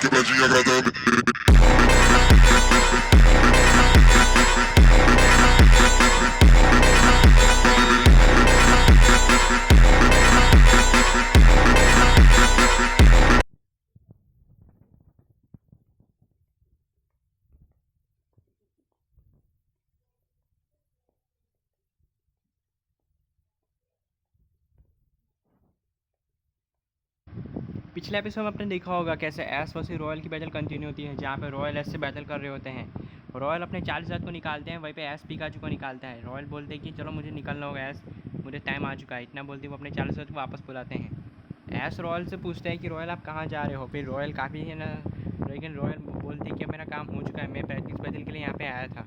que bandinha agradando. पिछले episode में आपने देखा होगा कैसे एस वर्सेस रॉयल की बैटल कंटिन्यू होती है, जहाँ पे रॉयल एस से बैटल कर रहे होते हैं। रॉयल अपने 40,000 को निकालते हैं, वहीं पे एस पिकाचू को निकालता है। रॉयल बोलते हैं कि चलो मुझे निकलना होगा एस, मुझे टाइम आ चुका है। इतना बोलते वो अपने 40,000 को वापस बुलाते हैं। एस रॉयल से पूछते हैं कि रॉयल आप कहाँ जा रहे हो। फिर रॉयल काफ़ी है ना, लेकिन रॉयल बोलते हैं कि मेरा काम हो चुका है, मैं प्रैक्टिस बैटल के लिए यहाँ पे आया था।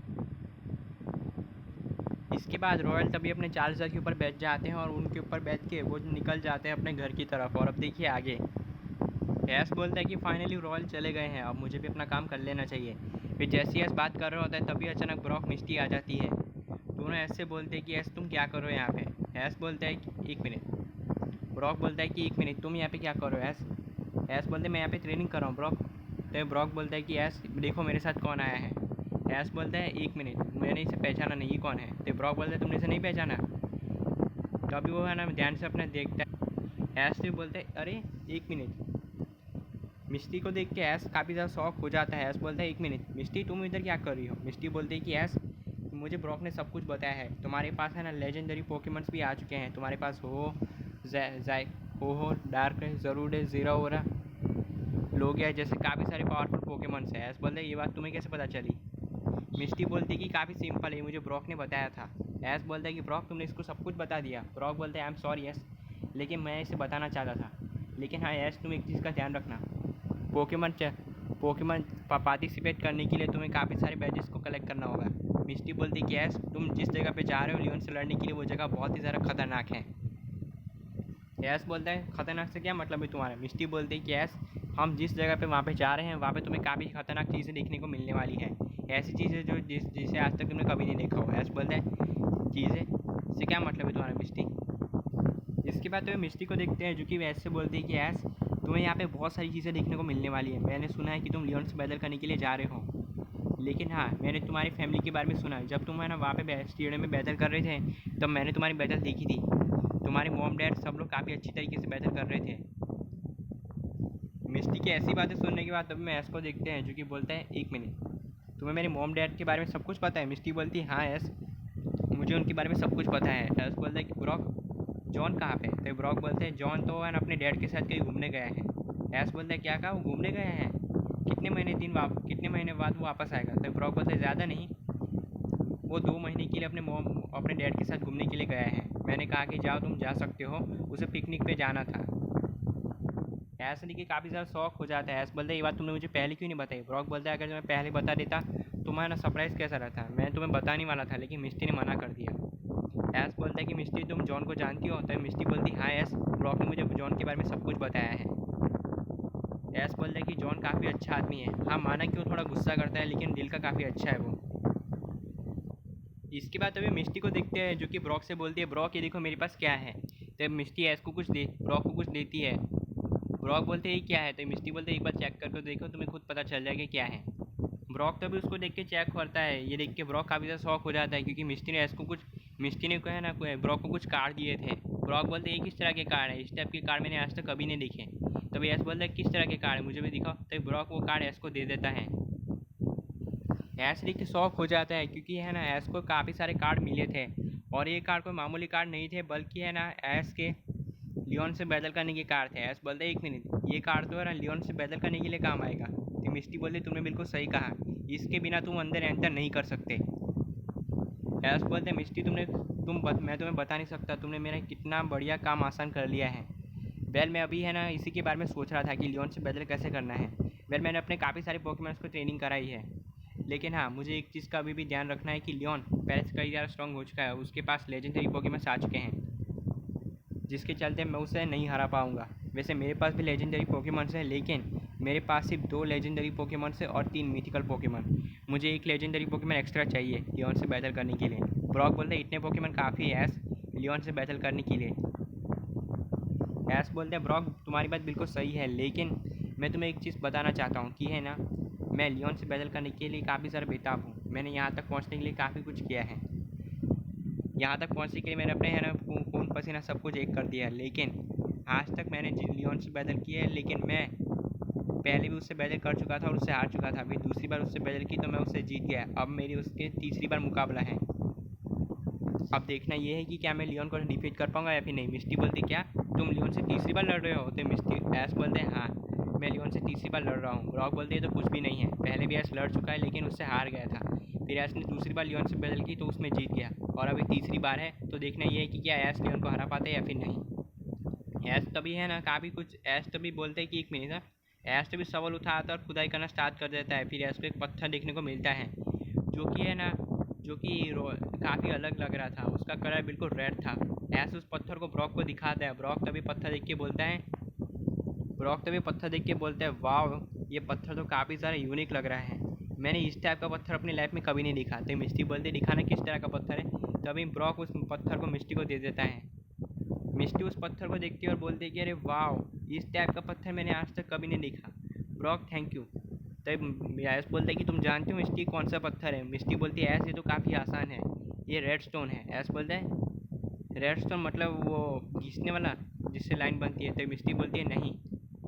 इसके बाद रॉयल तभी अपने 40,000 के ऊपर बैठ जाते हैं और उनके ऊपर बैठ के वो निकल जाते हैं अपने घर की तरफ। और अब देखिए आगे एस बोलता है कि फाइनली रॉयल चले गए हैं, अब मुझे भी अपना काम कर लेना चाहिए। फिर जैसे एस बात कर रहा होता है तभी अचानक ब्रॉक मिस्टी आ जाती है। दोनों एस से बोलते हैं कि एस तुम क्या करो यहाँ पे। एस बोलता है कि 1 मिनट। ब्रॉक बोलता है कि 1 मिनट तुम यहाँ पे क्या करो एस। एस बोलते मैं यहाँ पे ट्रेनिंग कर रहा हूँ ब्रॉक। तो ब्रॉक बोलता है कि एस देखो मेरे साथ कौन आया है। एस बोलता है 1 मिनट मैंने इसे पहचाना नहीं, ये कौन है। तो ब्रॉक बोलता है तुमने इसे नहीं पहचाना। तो अभी वो है ना ध्यान से अपने देखता है। एस भी बोलता है अरे 1 मिनट। मिस्टी को देख के एस काफ़ी ज़्यादा शौक हो जाता है। एस बोलता है 1 मिनट मिस्टी तुम इधर क्या कर रही हो। मिस्टी बोलती है कि एस मुझे ब्रॉक ने सब कुछ बताया है, तुम्हारे पास है ना लेजेंडरी पोकेमॉन्स भी आ चुके हैं, तुम्हारे पास हो डार्क ज़रूर है ज़ीरा हो रहा लोगिया जैसे काफ़ी सारे पावरफुल पोकेमॉन्स हैं। एस बोलते हैं ये बात तुम्हें कैसे पता चली। मिस्टी बोलती है कि काफ़ी सिंपल है, मुझे ब्रॉक ने बताया था। एस बोलता है कि ब्रॉक तुमने इसको सब कुछ बता दिया। ब्रॉक बोलता है आई एम सॉरी एस, लेकिन मैं इसे बताना चाहता था। लेकिन हाँ एस तुम एक चीज़ का ध्यान रखना, पोकेमॉन पार्टिसिपेट करने के लिए तुम्हें काफ़ी सारे बैजेस को कलेक्ट करना होगा। मिस्टी बोलती है कि एस तुम जिस जगह पे जा रहे हो लियोन से लड़ने के लिए वो जगह बहुत ही ज़्यादा खतरनाक है। एस बोलता है खतरनाक से क्या मतलब है तुम्हारा। मिस्टी बोलती है कि एस हम जिस जगह पे वहाँ पे जा रहे हैं वहाँ पे तुम्हें काफ़ी खतरनाक चीज़ें देखने को मिलने वाली है, ऐसी चीज़ें जो जिसे आज तक तुमने कभी नहीं देखा हो। एस बोलता है चीज़ें से क्या मतलब है तुम्हारा मिस्टी। इसके बाद तो मिस्टी को देखते हैं जो कि वैसे बोलती है कि एस तुम्हें यहाँ पे बहुत सारी चीज़ें देखने को मिलने वाली है। मैंने सुना है कि तुम लियोन से बैटल करने के लिए जा रहे हो, लेकिन हाँ मैंने तुम्हारी फैमिली के बारे में सुना है। जब तुम है ना वहाँ पे स्टेडियम में बैटल कर रहे थे तब मैंने तुम्हारी बैटल देखी थी। तुम्हारे मॉम डैड सब लोग काफ़ी अच्छी तरीके से बैटल कर रहे थे। मिस्टी की ऐसी बातें सुनने के बाद तभी मैं एस को देखते हैं जो कि बोलता है 1 मिनट तुम्हें मेरे मॉम डैड के बारे में सब कुछ पता है। मिस्टी बोलती है हाँ एस मुझे उनके बारे में सब कुछ पता है। एस बोलता है कि ब्रॉक जॉन कहाँ पे। तो ब्रॉक बोलते हैं जॉन तो है ना अपने डैड के साथ कहीं घूमने गया है। एस बोलता है क्या कहा, वो घूमने गया है, कितने महीने बाद वो वापस आएगा। तो ब्रॉक बोलते हैं ज़्यादा नहीं, वो 2 महीने के लिए अपने डैड के साथ घूमने के लिए गया है। मैंने कहा कि जाओ तुम जा सकते हो, उसे पिकनिक पे जाना था। ऐस देखिए काफ़ी ज़्यादा शौक हो जाता है। ऐस बोलता है ये बात तुमने मुझे पहले क्यों नहीं बताई। ब्रॉक बोलता है अगर मैं पहले बता देता तुम्हारा ना सरप्राइज़ कैसा रहता। मैं तुम्हें बताने वाला था लेकिन मिस्टी ने मना कर दिया। ऐस बोलता है कि मिस्टी तुम जॉन को जानती हो। तो मिस्टी बोलती हाँ ऐस ब्रॉक ने मुझे जॉन के बारे में सब कुछ बताया है। ऐस बोलता है कि जॉन काफ़ी अच्छा आदमी है। हाँ माना कि वो थोड़ा गुस्सा करता है लेकिन दिल का काफ़ी अच्छा है वो। इसके बाद अभी मिस्टी को देखते हैं जो कि ब्रॉक से बोलती है ब्रॉक ये देखो मेरे पास क्या है। तो मिस्टी ऐस को कुछ दे ब्रॉक को कुछ देती है। ब्रॉक बोलते हैं ये क्या है। तो मिस्टी बोलते हैं एक बार चेक करके देखो तुम्हें खुद पता चल जाएगा क्या है। ब्रॉक तभी उसको देख के चेक करता है। ये देख के ब्रॉक काफ़ी ज़्यादा शौक हो जाता है क्योंकि मिस्टी ने कहा ना ब्रॉक को कुछ कार्ड दिए थे। ब्रॉक बोलते हैं ये किस तरह के कार्ड है, इस टाइप के कार्ड मैंने आज तक कभी नहीं दिखे। तभी एस बोलता है किस तरह के कार्ड है मुझे भी दिखाओ। तभी ब्रॉक वो कार्ड एस को दे देता है। एस देख के शौक हो जाता है क्योंकि है ना एस को काफ़ी सारे कार्ड मिले थे और ये कार्ड कोई मामूली कार्ड नहीं थे बल्कि है ना एस के लियोन से बैटल करने के कार्ड थे। एस बोलते 1 मिनट ये कार्ड तो है ना लियोन से बैटल करने के लिए काम आएगा। तो मिस्टी बोलती तुमने बिल्कुल सही कहा, इसके बिना तुम अंदर एंटर नहीं कर सकते। एस बोलते मिस्टी मैं तुम्हें बता नहीं सकता तुमने मेरा कितना बढ़िया काम आसान कर लिया है। मैं अभी है ना इसी के बारे में सोच रहा था कि लियोन से बैटल कैसे करना है। मैंने अपने काफ़ी सारे पोकेमॉन्स को ट्रेनिंग कराई है, लेकिन हाँ मुझे एक चीज़ का अभी भी ध्यान रखना है कि लियोन पहले से कई ज़्यादा स्ट्रॉन्ग हो चुका है, उसके पास लेजेंडरी पोकेमॉन्स आ चुके हैं जिसके चलते मैं उसे नहीं हरा पाऊँगा। वैसे मेरे पास भी लेजेंडरी पोकेमॉन्स हैं लेकिन मेरे पास सिर्फ 2 लेजेंडरी पोकेमॉन्स है और 3 मिथिकल पोकेमॉन। मुझे एक लेजेंडरी पोकेमॉन एक्स्ट्रा चाहिए लियोन से बैटल करने के लिए। ब्रॉक बोलते हैं इतने पोकेमॉन काफ़ी है एस लियोन से बैटल करने के लिए। एस बोलते हैं ब्रॉक तुम्हारी बात बिल्कुल सही है लेकिन मैं तुम्हें एक चीज़ बताना चाहता हूँ कि है ना, मैं लियोन से बैटल करने के लिए काफ़ी सारा बेताब हूँ। मैंने यहाँ तक पहुँचने के लिए काफ़ी कुछ किया है। यहाँ तक पहुँचने के लिए मैंने अपने है ना खून पसीना सब कुछ एक कर दिया है, लेकिन आज तक मैंने लियोन से बैटल किया है, लेकिन मैं पहले भी उससे बैटल कर चुका था और उससे हार चुका था। फिर दूसरी बार उससे बैटल की तो मैं उससे जीत गया। अब मेरी उसके तीसरी बार मुकाबला है। अब देखना ये है कि क्या मैं लियोन को डिफीट कर पाऊंगा या फिर नहीं। मिस्टी बोलती क्या तुम लियोन से तीसरी बार लड़ रहे हो? तो मिस्टी ऐश बोलते हैं हाँ मैं लियोन से तीसरी बार लड़ रहा हूँ। ब्रॉक बोलते है तो कुछ भी नहीं है, पहले भी ऐश लड़ चुका है लेकिन उससे हार गया था। फिर ऐश ने दूसरी बार लियोन से बैटल की तो उसमें जीत गया और अभी तीसरी बार है। तो देखना ये है कि क्या ऐश लियोन को हरा पाते हैं या फिर नहीं। ऐश तभी है ना काफ़ी कुछ ऐश तभी बोलते हैं कि एक मिनट, ऐश तभी सवाल उठाता और खुदाई करना स्टार्ट कर देता है। फिर ऐश को एक पत्थर देखने को मिलता है जो कि है ना काफ़ी अलग लग रहा था। उसका कलर बिल्कुल रेड था। ऐश उस पत्थर को ब्रॉक को दिखाता है। ब्रॉक तभी पत्थर देख के बोलता है वाह ये पत्थर तो काफ़ी सारा यूनिक लग रहा है, मैंने इस टाइप का पत्थर अपनी लाइफ में कभी नहीं दिखा। तो मिस्टी बोलते दिखाना किस तरह का पत्थर है। तभी ब्रॉक उस पत्थर को मिस्टी को दे देता है। मिस्टी उस पत्थर को देखती है और बोलती है कि अरे वाह इस टाइप का पत्थर मैंने आज तक कभी नहीं देखा, ब्रॉक थैंक यू। तब ऐश बोलता है कि तुम जानते हो मिस्टी कौन सा पत्थर है? मिस्टी बोलती है ऐश ये तो काफ़ी आसान है, ये रेड स्टोन है। ऐश बोलता है रेड स्टोन मतलब वो घिसने वाला जिससे लाइन बनती है? तो मिस्टी बोलती है नहीं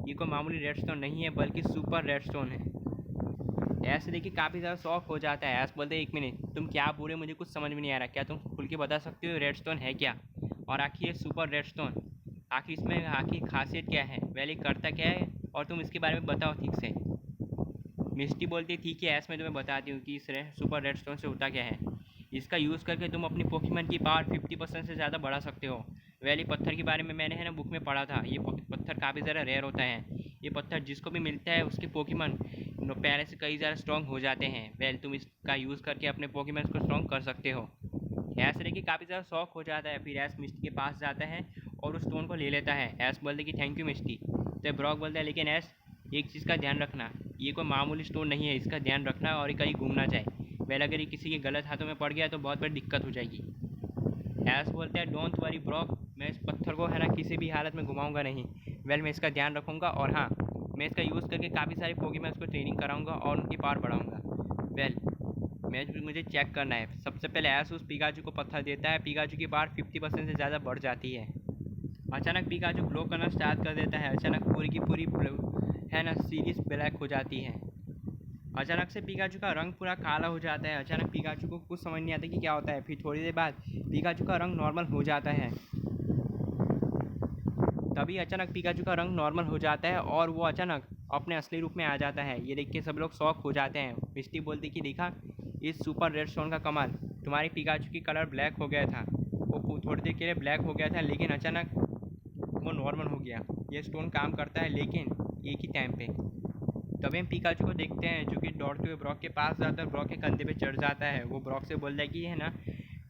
ये कोई मामूली रेड स्टोन नहीं है बल्कि सुपर रेड स्टोन है। ऐश देखिए काफ़ी ज़्यादा शौक हो जाता है। ऐश बोलते हैं एक मिनट तुम क्या बोल रहे हो, मुझे कुछ समझ में नहीं आ रहा, क्या तुम खुल के बता सकते हो रेड स्टोन है क्या? और आखिर ये सुपर रेड स्टोन आखिर इसमें आखिर खासियत क्या है, वैली करता क्या है, और तुम इसके बारे में बताओ ठीक से। मिस्टी बोलती है ठीक है ऐश मैं तुम्हें बताती हूँ कि इस सुपर रेड स्टोन से होता क्या है। इसका यूज़ करके तुम अपनी पोकेमॉन की पावर 50% से ज़्यादा बढ़ा सकते हो। वैली पत्थर के बारे में मैंने है ना बुक में पढ़ा था। ये पत्थर काफ़ी ज़्यादा रेयर होता है। ये पत्थर जिसको भी मिलता है उसके पोकेमॉन पहले से कई ज़्यादा स्ट्रॉन्ग हो जाते हैं। वेल तुम इसका यूज़ करके अपने पोकेमॉन को स्ट्रॉन्ग कर सकते हो। ऐश देखिए काफ़ी ज़्यादा शौक हो जाता है। फिर ऐश मिस्टी के पास जाता है और उस स्टोन को ले लेता है। ऐश बोलते कि थैंक यू मिस्टी। तो ब्रॉक बोलता है लेकिन ऐश एक चीज़ का ध्यान रखना, ये कोई मामूली स्टोन नहीं है, इसका ध्यान रखना और ये कहीं घूम ना जाए। वेल अगर ये किसी के गलत हाथों में पड़ गया तो बहुत बड़ी दिक्कत हो जाएगी। ऐश बोलता है डोंट वरी ब्रॉक, मैं इस पत्थर को है ना किसी भी हालत में घुमाऊंगा नहीं। वेल मैं इसका ध्यान रखूँगा और हाँ मैं इसका यूज़ करके काफ़ी सारे पोकेमॉन्स को ट्रेनिंग कराऊंगा और उनकी पावर बढ़ाऊंगा। वेल मुझे चेक करना है। सबसे पहले ऐश उस पिकाचू को पत्थर देता है। पिकाचू की पावर 50% से ज़्यादा बढ़ जाती है। अचानक पिकाचू ग्लो करना स्टार्ट कर देता है। अचानक पूरी की पूरी है ना सीरीज ब्लैक हो जाती है। अचानक से पिकाचू का रंग पूरा काला हो जाता है। अचानक पिकाचू को कुछ समझ नहीं आता कि क्या होता है। फिर थोड़ी देर बाद पिकाचू का रंग नॉर्मल हो जाता है। तभी अचानक पिकाचू का रंग नॉर्मल हो जाता है और वो अचानक अपने असली रूप में आ जाता है। ये देख के सब लोग शॉक हो जाते हैं। मिस्टी बोलती कि देखा इस सुपर रेड स्टोन का कमाल, तुम्हारी पिकाचू की कलर ब्लैक हो गया था, वो थोड़ी देर के लिए ब्लैक हो गया था लेकिन अचानक वो नॉर्मल हो गया। ये स्टोन काम करता है लेकिन एक ही टाइम पे। तभी हम पिकाचू को देखते हैं जो कि दौड़ते हुए ब्रॉक के पास जाता है, ब्रॉक के कंधे पे चढ़ जाता है। वो ब्रॉक से बोलता है कि है ना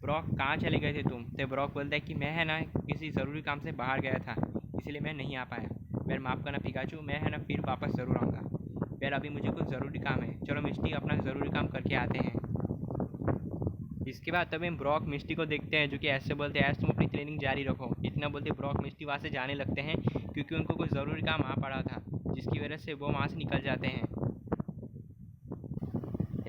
ब्रॉक कहाँ चले गए थे तुम? तो ब्रॉक बोलता है कि मैं है ना किसी ज़रूरी काम से बाहर गया था इसलिए मैं नहीं आ पाया। फिर माफ़ करना पिकाचू, मैं है ना फिर वापस ज़रूर आऊँगा। फिर अभी मुझे कुछ ज़रूरी काम है, चलो मिस्टी अपना ज़रूरी काम करके आते हैं। इसके बाद तभी हम ब्रॉक मिस्टी को देखते हैं जो कि ऐसे बोलते हैं ऐसे तुम अपनी ट्रेनिंग जारी रखो। इतना बोलते ब्रॉक मिस्टी वहाँ से जाने लगते हैं क्योंकि उनको कुछ ज़रूरी काम आ पड़ा था जिसकी वजह से वो वहाँ से निकल जाते हैं।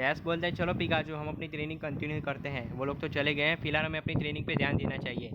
ऐश बोलते हैं चलो पिकाचू हम अपनी ट्रेनिंग कंटिन्यू करते हैं। वो लोग तो चले गए हैं, फिलहाल हमें अपनी ट्रेनिंग पे ध्यान देना चाहिए।